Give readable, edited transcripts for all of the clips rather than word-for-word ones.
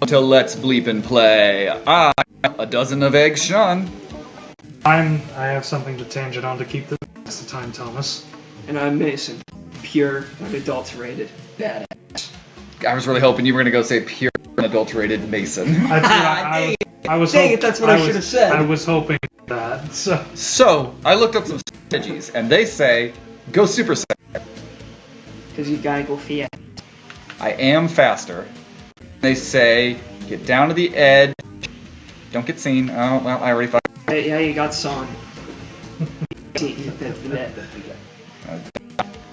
to Let's Bleepin Play. I have a dozen of eggs, Shawn. I have something to tangent on to keep the rest of the time, Thomas. And I'm Mason. Pure, unadulterated, badass. I was really hoping you were going to go say pure, unadulterated Mason. I was Dang hoping it, that's what I should have said. I was hoping that. So, I looked up some strategies, and they say, go Super Saiyan. Because you gotta go fast. I am faster. They say, get down to the edge. Don't get seen. Oh, well, I already thought. Yeah, you got Shawn.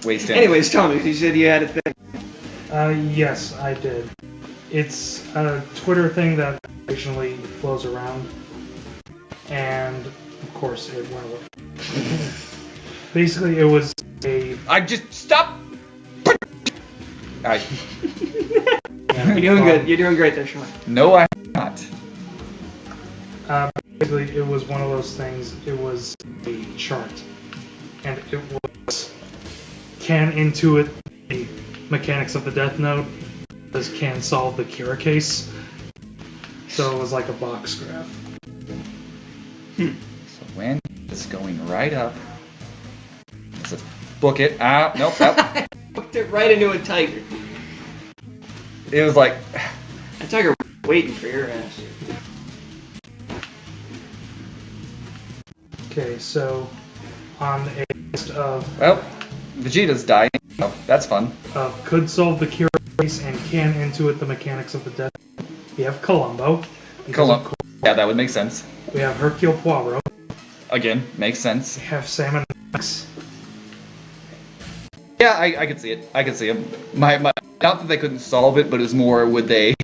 Waste Anyways, Thomas, you said you had a thing. Yes, I did. It's a Twitter thing that occasionally flows around, and of course it went away. Basically, it was a. I just stop. You're doing good. You're doing great there, Shawn. No, I'm not. Basically, it was one of those things. It was a chart, and it was can intuit the mechanics of the Death Note, as can solve the Kira case. So it was like a box graph. So when it's going right up, it says book it. Nope. Hooked it right into a tiger. It was like. A tiger was waiting for your ass. Okay, so on a list of Well, Vegeta's dying. Oh, that's fun. could solve the Kira case and can intuit the mechanics of the Death Note, we have Columbo. Yeah, that would make sense. We have Hercule Poirot. Again, makes sense. We have Sam and Max. Yeah, I could see it. I could see him. Not that they couldn't solve it, but it was more would they.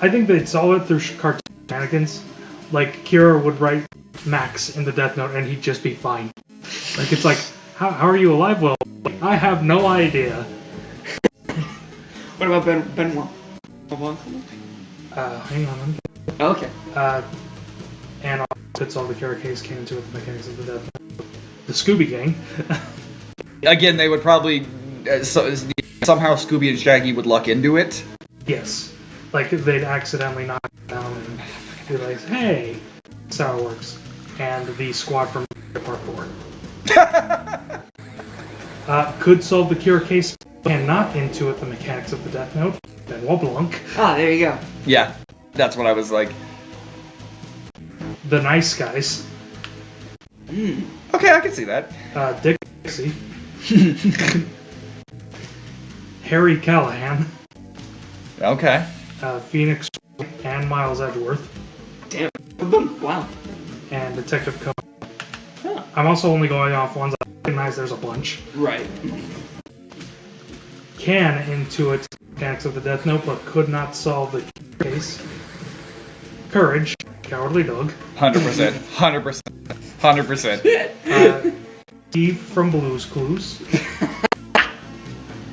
I think they'd solve it through cartoon shenanigans. Like, Kira would write Max in the Death Note and he'd just be fine. Like, it's like, how are you alive? Well, I have no idea. What about Benoit? Hang on. Okay. And also could solve the Kira case, came into it the mechanics of the Death Note. The Scooby Gang. Again, they would probably somehow Scooby and Shaggy would luck into it. Yes. Like, they'd accidentally knock it down and be like, hey, that's how it works. And the squad from Part 4. Could solve the Kira case, and not intuit the mechanics of the Death Note. Benoit Blanc. Ah, there you go. Yeah, that's what I was like. The Nice Guys. Okay, I can see that. Dick Tracy. Harry Callahan. Okay. Phoenix and Miles Edgeworth. Damn. Wow. And Detective Conan. Huh. I'm also only going off ones I recognize. There's a bunch. Right. Can intuit the mechanics of the Death Note, but could not solve the case. Courage. Cowardly Dog. 100%. 100%. Steve from Blue's Clues.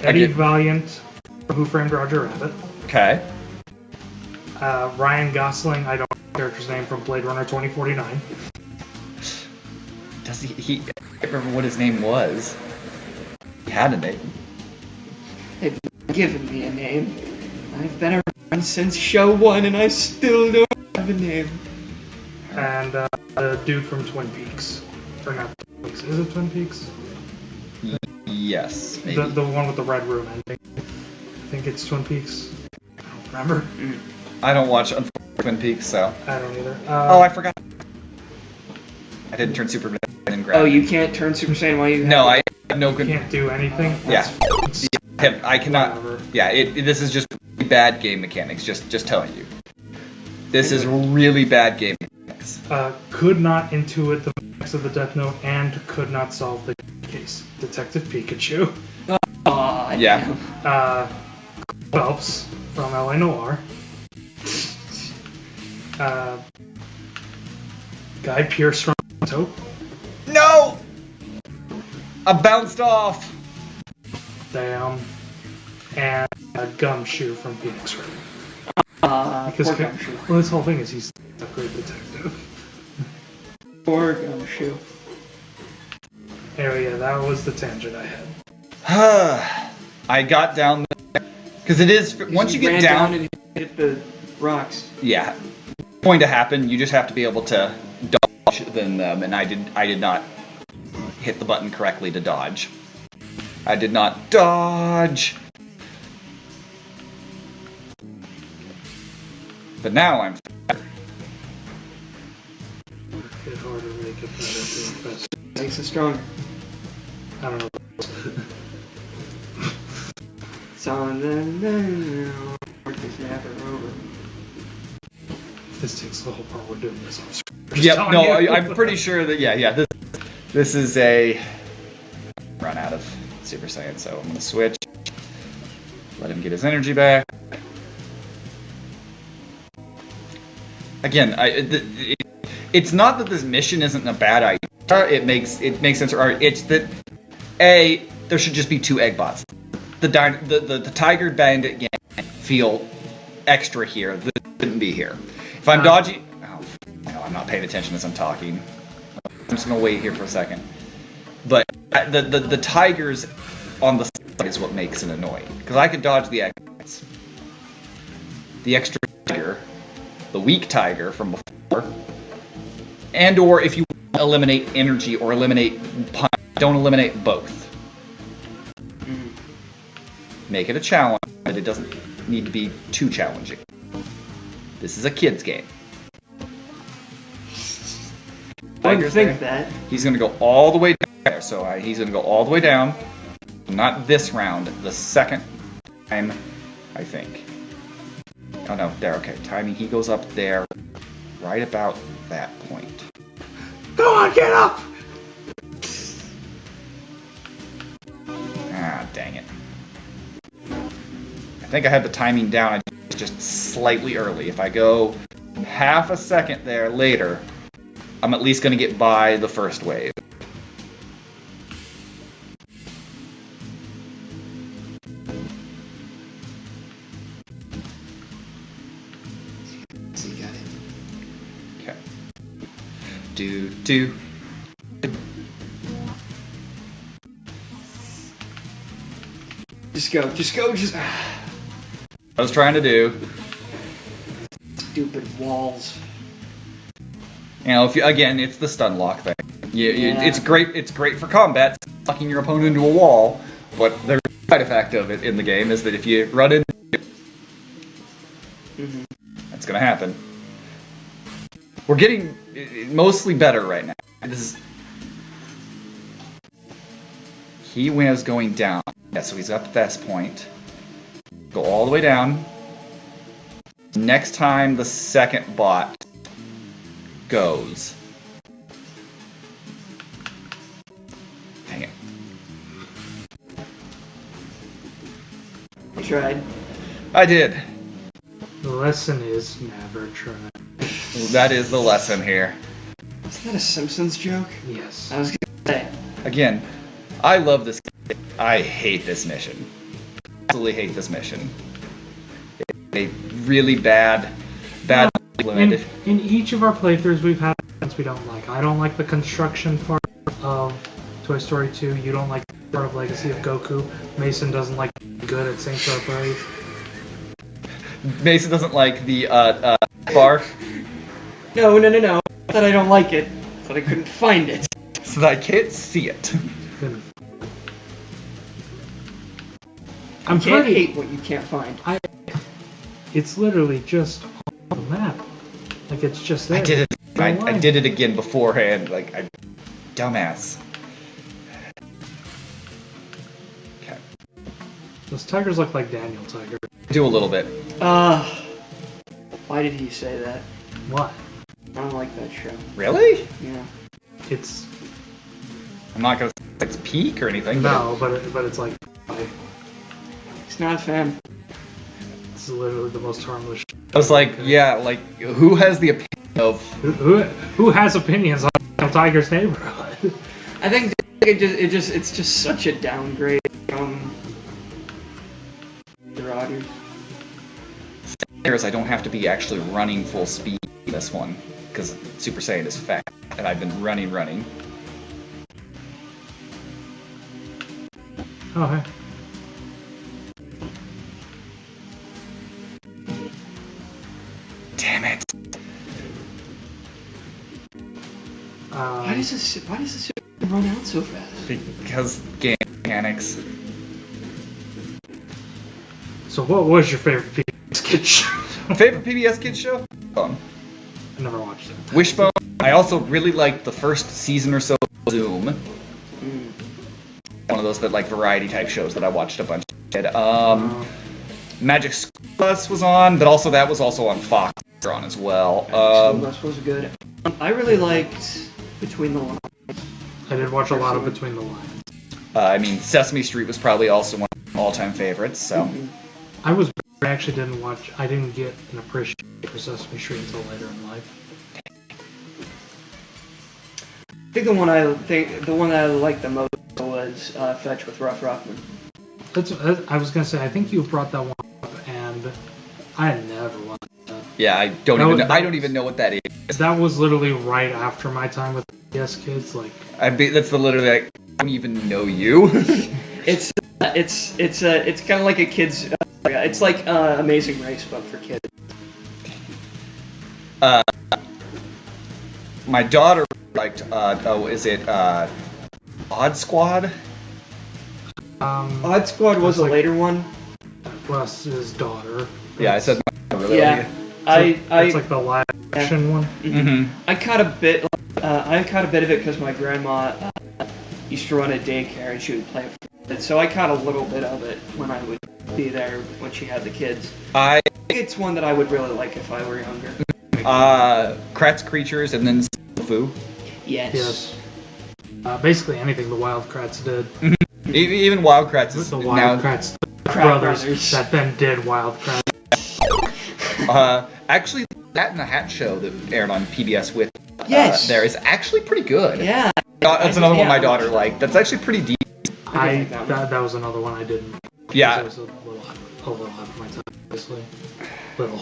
Eddie Valiant from Who Framed Roger Rabbit. Okay. Ryan Gosling, I don't know the character's name, from Blade Runner 2049. Does he? I can't remember what his name was. He had a name. They've given me a name. I've been around since show 1 and I still don't have a name. And the dude from Twin Peaks. Or not Twin Peaks. Is it Twin Peaks? Yes, maybe. The one with the red room ending. I think it's Twin Peaks. I don't remember. I don't watch Twin Peaks, so. I don't either. I forgot. I didn't turn Super Saiyan and grab. Oh, you can't turn Super Saiyan while you have No, I have no good. Can't do anything? Yeah. I cannot. Whatever. Yeah, this is just bad game mechanics. Just telling you. This is really bad game mechanics. Could not intuit the mechanics of the Death Note and could not solve the case. Detective Pikachu. Aw, Yeah. Phelps from LA Noire. Guy Pearce from Taupe. No! I bounced off. Damn. And Gumshoe from Phoenix Ring. Poor Gumshoe. Well, this whole thing is he's a great detective. Poor Gumshoe. Anyway, yeah, that was the tangent I had. I got down there because it is once you get down. And hit the rocks. Yeah, going to happen. You just have to be able to dodge them, and I did not hit the button correctly to dodge. I did not dodge. But now I'm. Hit harder, make it better, Makes it stronger. I don't know. So then work this nap over. This takes the whole part we're doing this off screen. Yep. No, I'm pretty sure that. Yeah. This is a run out of Super Saiyan, so I'm gonna switch. Let him get his energy back. Again, it's not that this mission isn't a bad idea. It makes sense. Or it's that there should just be 2 egg bots. The Tiger Bandit gang feel extra here. This shouldn't be here. If I'm dodging, no, I'm not paying attention as I'm talking. I'm just gonna wait here for a second. But the tigers on the side is what makes it annoying, because I could dodge the egg bots. The extra tiger, the weak tiger from before, and or if you eliminate energy or eliminate punch, don't eliminate both. Make it a challenge, but it doesn't need to be too challenging. This is a kid's game. I would think that. He's going to go all the way down there, so he's going to go all the way down. Not this round, the second time, I think. Oh no, there, okay. Timing, he goes up there, right about that point. Go on, get up! Ah, dang it. I think I had the timing down, it's just slightly early. If I go half a second there later, I'm at least going to get by the first wave. So you got it. Okay. Do. Just go. I was trying to do. Stupid walls. You know, again, it's the stun lock thing. Yeah. It's great for combat, locking your opponent into a wall. But the side effect of it in the game is that if you run into it, that's gonna happen. We're getting mostly better right now. He was going down. Yeah, so he's up at this point. Go all the way down. Next time the second bot goes. Dang it. I tried. I did. The lesson is never try. That is the lesson here. Is that a Simpsons joke? Yes. I was gonna say. Again, I love this game. I hate this mission. Absolutely hate this mission. It's a really bad implemented. In each of our playthroughs, we've had things we don't like. I don't like the construction part of Toy Story 2. You don't like part of Legacy of Goku. Mason doesn't like good at Saints Row Parade. Mason doesn't like the bar, No. That I don't like it. But I couldn't find it. so that I can't see it. I'm You can't pretty. hate what you can't find. It's literally just on the map. Like, it's just there. I did it. No I line. did it again beforehand. Like, dumbass. Okay. Those tigers look like Daniel Tiger. Do a little bit. Why did he say that? What? I don't like that show. Really? Yeah. It's I'm not gonna say it's peak or anything. no, but it's like He's not a fan. it's literally the most harmless. I was like, yeah, like who has the opinion of? Who has opinions on Daniel Tiger's neighborhood? I think it's just such a downgrade from the Rodgers. I don't have to be actually running full speed in this one because Super Saiyan is fast, and I've been running. Oh, hey. Why does this run out so fast? Because game mechanics. So what was your favorite PBS Kids show? Favorite PBS Kids show? I never watched it. Wishbone. I also really liked the first season or so of Zoom. One of those that like variety type shows that I watched a bunch of. Magic School Bus was on, but also that was also on Fox on as well. School Bus was good. I really liked Between the Lines. I did watch a lot of Between the Lines. I mean, Sesame Street was probably also one of my all-time favorites. So I actually didn't watch. I didn't get an appreciation for Sesame Street until later in life. I think the one that I liked the most was Fetch with Ruff Ruffman. I was gonna say. I think you brought that one up, and I never watched that. yeah, I don't even know what that is. That was literally right after my time with PBS Kids. Like, That's literally like, I don't even know you. It's kind of like a kid's. It's like Amazing Race, but for kids. My daughter liked. Is it Odd Squad? Odd Squad was a later one. Plus his daughter. Yeah, I said. Yeah, It's like the live action one. Mm-hmm. I caught a bit. I caught a bit of it because my grandma used to run a daycare and she would play it. So I caught a little bit of it when I would be there when she had the kids. I think it's one that I would really like if I were younger. Kratz Creatures and then Fu. Yes. Basically anything the Wild Kratts did. Even Wild Kratts is The Wild Kratts brothers that then did Wild Kratts. Actually, that and the Hat Show that aired on PBS with there is actually pretty good. Yeah. That's another one my daughter liked. That's actually pretty deep. That was another one I didn't. Yeah. It was a little out of my time, obviously. Little.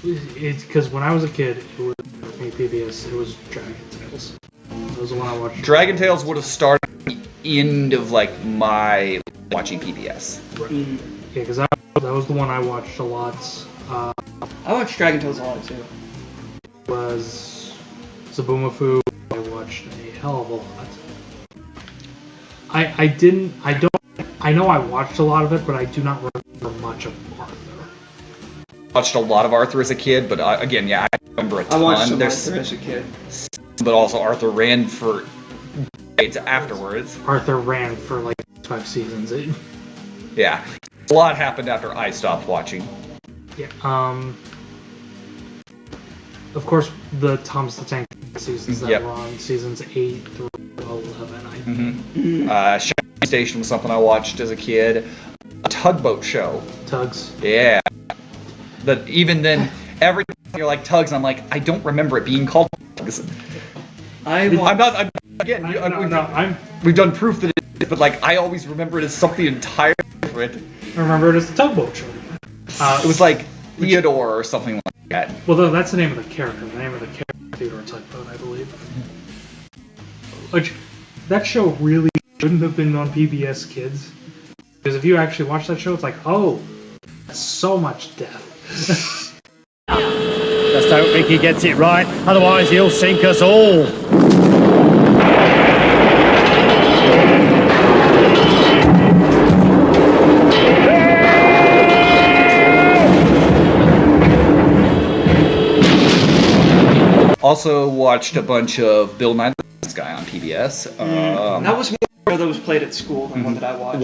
It's because when I was a kid, it was PBS. It was Dragon Tales. That was the one I watched. Dragon Tales would have started at the end of like my watching PBS. Right. Yeah, because that was the one I watched a lot. I watched Dragon Tales a lot too. Was Zabumafu. I watched a hell of a lot. I know I watched a lot of it, but I do not remember much of Arthur. Watched a lot of Arthur as a kid, but again, yeah, I remember a ton. I watched some Arthur as a kid. But also Arthur ran for decades afterwards. Arthur ran for like 5 seasons. Yeah. A lot happened after I stopped watching. Yeah. Of course, the Thomas the Tank seasons that were on seasons 8 through 11. Shawn Station was something I watched as a kid. A Tugboat Show. Tugs. Yeah. That even then, every time you're like Tugs, I'm like, I don't remember it being called Tugs. We've done proof that it is, but like I always remember it as something entirely different. I remember it as the Tugboat Show. It was like Theodore or something like that. Well, that's the name of the character. The name of the character is Theodore Tugboat, I believe. Which, that show really shouldn't have been on PBS Kids. Because if you actually watch that show, it's like, oh, that's so much death. Just don't think he gets it right, otherwise he'll sink us all. Also watched a bunch of Bill Nye the Science Guy on PBS. That was more that was played at school than one that I watched.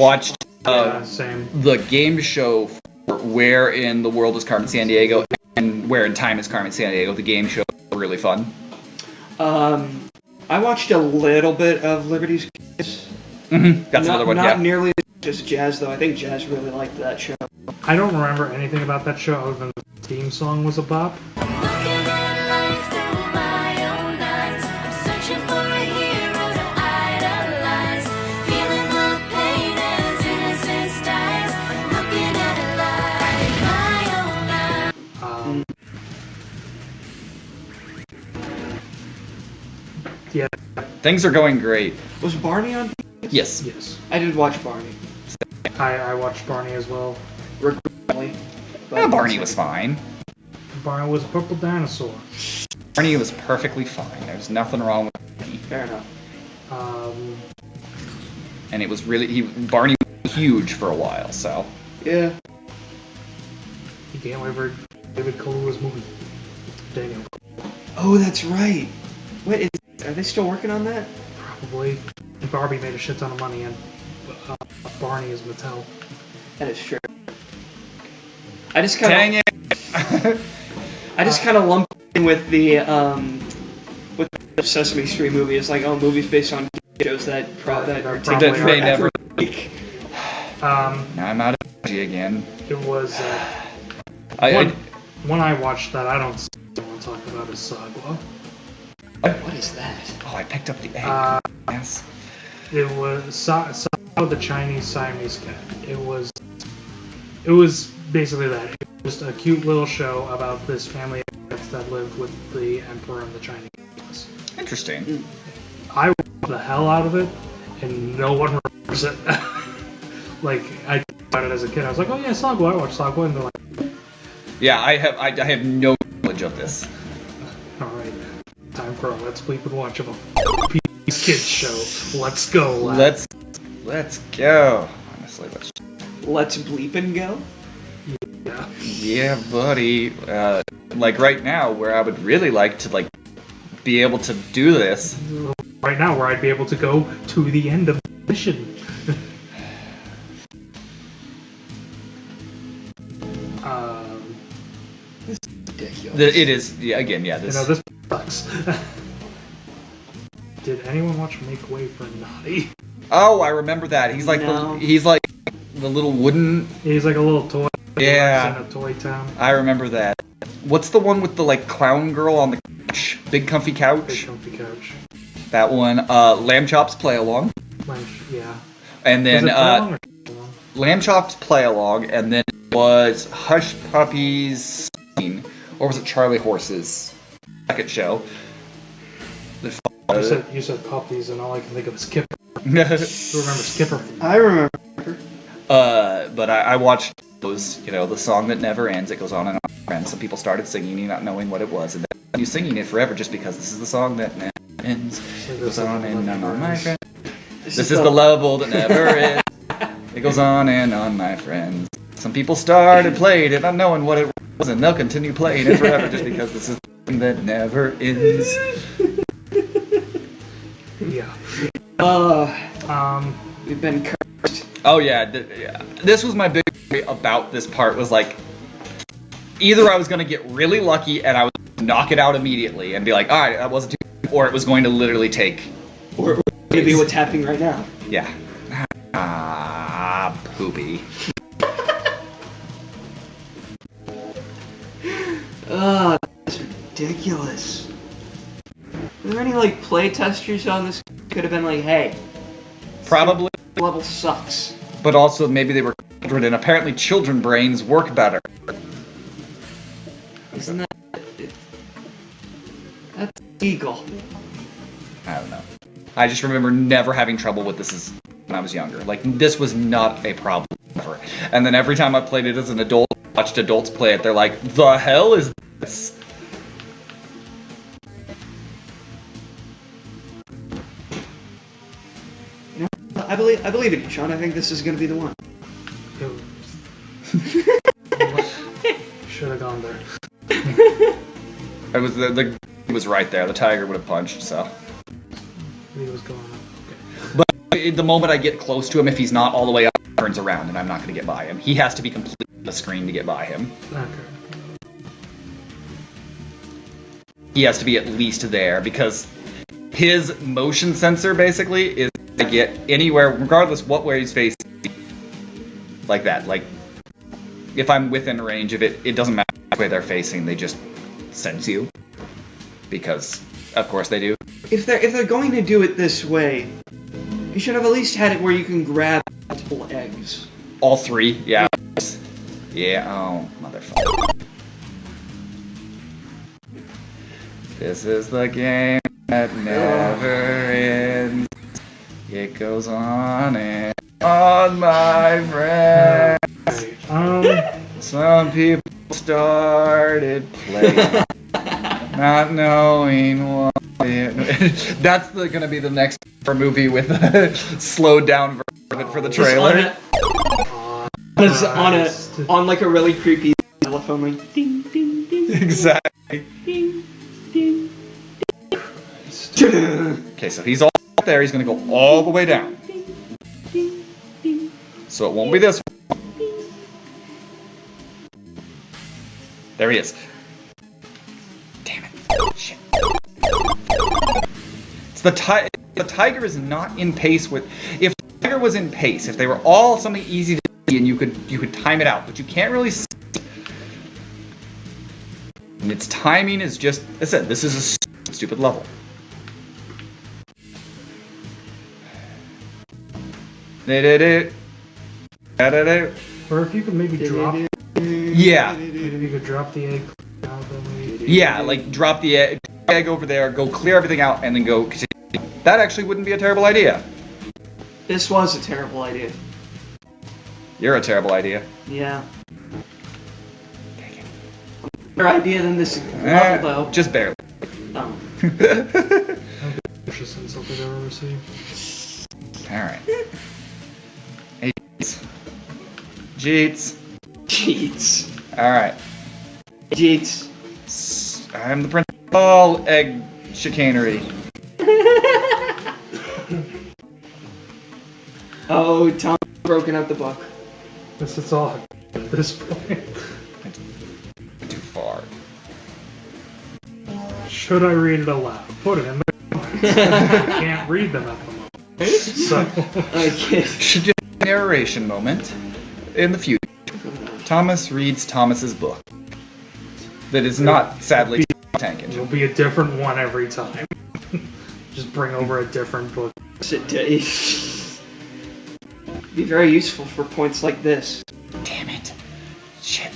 Watched Same. the game show for Where in the World is Carmen Sandiego and Where in Time is Carmen Sandiego. The game show was really fun. I watched a little bit of Liberty's Kids. That's another one. Not nearly as Jazz though. I think Jazz really liked that show. I don't remember anything about that show other than the theme song was a bop. Yeah. Things are going great. Was Barney on? Yes. Yes. I did watch Barney. I watched Barney as well. Regretfully. Yeah, thought Barney was fine. Barney was a purple dinosaur. Barney was perfectly fine. There's nothing wrong with Barney. Fair enough. And it was really Barney was huge for a while, so. Yeah. You can't wait for David Kaluuya's movie. Daniel. Oh, that's right. Are they still working on that? Probably. Barbie made a shit ton of money, and Barney is Mattel. That is true. I just kind Dang of. it! I just kind of lumped in with the Sesame Street movie. It's like, oh, movies based on shows that are taken That may never. Um, Now I'm out of energy again. It was one I watched that I don't want to talk about is Sagwa. What is that? Oh, I picked up the egg. Yes. It was Sagwa, the Chinese Siamese cat. It was basically that. It was just a cute little show about this family of cats that lived with the emperor and the Chinese. Interesting. I watched the hell out of it, and no one remembers it. Like, I thought about it as a kid. I was like, oh yeah, Sagwa. I watched Sagwa, and they're like, Yeah, I have no knowledge of this. alright, time for a Let's Bleep and Watch of a kids show. Let's go, lad. Let's go. Honestly, Let's bleep and go? Yeah. Yeah, buddy. Like right now, where I would really like to be able to do this. Right now, where I'd be able to go to the end of the mission. This is ridiculous. It is. Yeah. Again. Yeah. This. This sucks. Did anyone watch Make Way for Naughty? Oh, I remember that. He's like No. the little wooden. He's like a little toy. Yeah. In a toy town. I remember that. What's the one with the clown girl on the couch? Big comfy couch? Big comfy couch. That one. Lamb Chops Play Along. Yeah. And then Was it play along or play along? Lamb Chops Play Along, and then it was Hush Puppies, or was it Charlie Horse's second show? You said puppies, and all I can think of is Skipper. But You remember Skipper? I remember. I watched those, the song that never ends. It goes on and on. And some people started singing, not knowing what it was, and then you singing it forever just because this is the song that never ends. It goes on and on, my friend. This is the level that never ends. It goes on and on, my friends. Some people started played it, not knowing what it was, and they'll continue playing it forever just because this is the thing that never ends. Yeah. We've been cursed. Oh yeah, this was my big worry about this part was either I was gonna get really lucky and I would knock it out immediately and be like, all right, that wasn't too, or it was going to literally take. Or it was going to be what's happening right now. Yeah. Poopy. That's ridiculous. Were there any play testers on this? Could have been hey, Probably, level sucks. but also maybe they were children, and apparently children brains work better. Isn't that? That's illegal. I don't know. I just remember never having trouble with this when I was younger. This was not a problem ever. And then every time I played it as an adult, watched adults play it, they're like, the hell is this? I believe in you, Shawn. I think this is going to be the one. Should have gone there. It was the was right there. The tiger would have punched. So. He was going up. Okay. But the moment I get close to him, if he's not all the way up, he turns around, and I'm not going to get by him. He has to be completely on the screen to get by him. Okay. He has to be at least there because his motion sensor basically is to get anywhere, regardless what way he's facing, like that. If I'm within range of it, it doesn't matter which way they're facing. They just sense you because, of course, they do. If they're going to do it this way, you should have at least had it where you can grab multiple eggs. All three, yeah. Yeah. Oh, motherfucker. This is the game that never ends. It goes on and on, my friend. Okay. Some people started playing, not knowing what. That's going to be the next movie with a slowed down version of it for the trailer. On like a really creepy telephone, like ding ding ding. Exactly. Ding ding. Okay, so he's all up there. He's going to go all the way down. So it won't be this one. There he is. Damn it. Shit. It's the tiger is not in pace with. If the tiger was in pace, if they were all something easy to see and you could time it out, but you can't really see. And its timing is just. I said this is a stupid level. Or if you could maybe drop. Yeah. Maybe you could drop the egg. Yeah, like drop the egg over there, go clear everything out, and then go continue. That actually wouldn't be a terrible idea. This was a terrible idea. You're a terrible idea. Yeah. Better idea than this level, though. Just barely. Oh. Just insult I've ever received. Alright. Hey, Jeets. Jeets. Alright. Jeets. I'm the principal of all egg chicanery. Oh, Tom's broken out the book. This is all at this point. Too far. Should I read it aloud? Put it in the comments. I can't read them at the moment. So. Okay. Should do a narration moment in the future. Thomas reads Thomas's book. That is not, sadly, Tank Engine. It'll be a different one every time. Just bring over a different book. Be very useful for points like this. Damn it. Shit.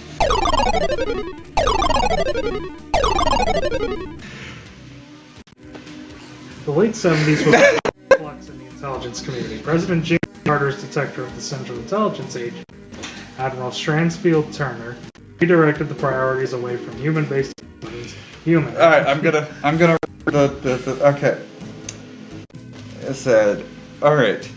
The late 70s was a flux in the intelligence community. President Jimmy Carter's Director of the Central Intelligence Agency, Admiral Stransfield Turner, redirected the priorities away from human-based human. All right, I'm gonna okay. It said, all right,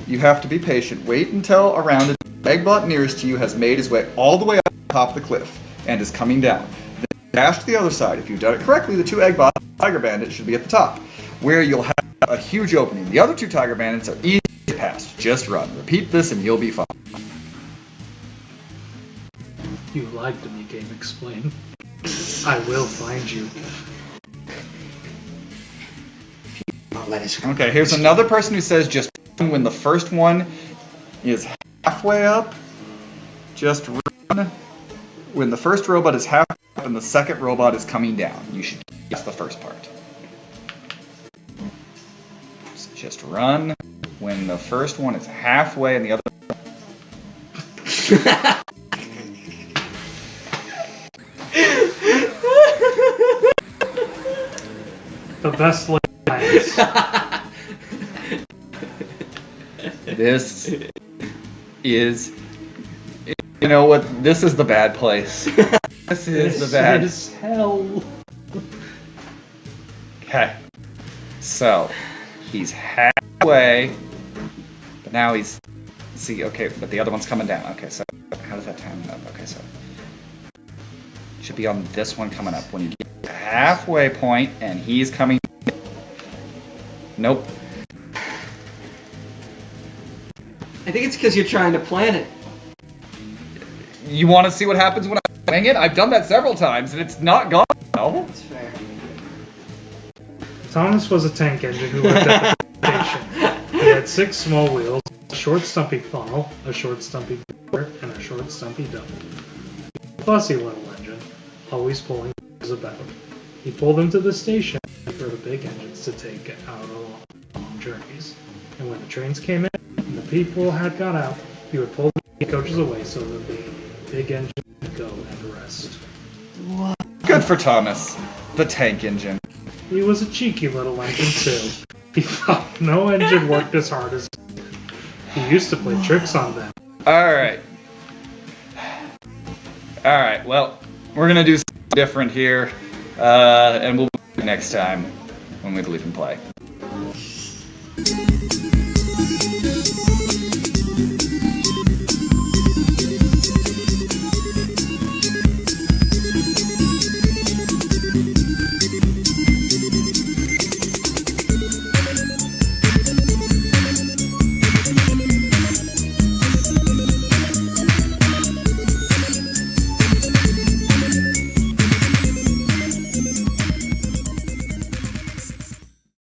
you have to be patient. Wait until around the eggbot nearest to you has made his way all the way up the top of the cliff and is coming down. Then dash to the other side. If you've done it correctly, the two eggbot tiger bandits should be at the top, where you'll have a huge opening. The other two tiger bandits are easy to pass. Just run. Repeat this and you'll be fine. You lied to me, Game Explain. I will find you. Okay, here's another person who says just when the first one is halfway up, just run. When the first robot is halfway up and the second robot is coming down, you should guess the first part. So just run when the first one is halfway and the other. The best lines. This is, you know what? This is the bad place. This is the bad. This is hell. Okay. So he's halfway, but now he's. See, okay, but the other one's coming down. Okay, so how does that time up? Okay, so should be on this one coming up when you get to the halfway point and he's coming. Nope. I think it's because you're trying to plan it. You want to see what happens when I wing it? I've done that several times and it's not gone well. That's fair. Thomas was a tank engine who lived at the station. He had 6 small wheels, a short stumpy funnel, a short stumpy door, and a short stumpy double. A fussy little engine, always pulling things about. He pulled them to the station for the big engines to take out on long journeys. And when the trains came in and the people had got out, he would pull the coaches away so that the big engine would go and rest. What? Good for Thomas, the tank engine. He was a cheeky little engine too. He thought no engine worked as hard as he used to play tricks on them. Alright. All right. Well, we're gonna do something different here, and we'll be back next time when we Bleepin play.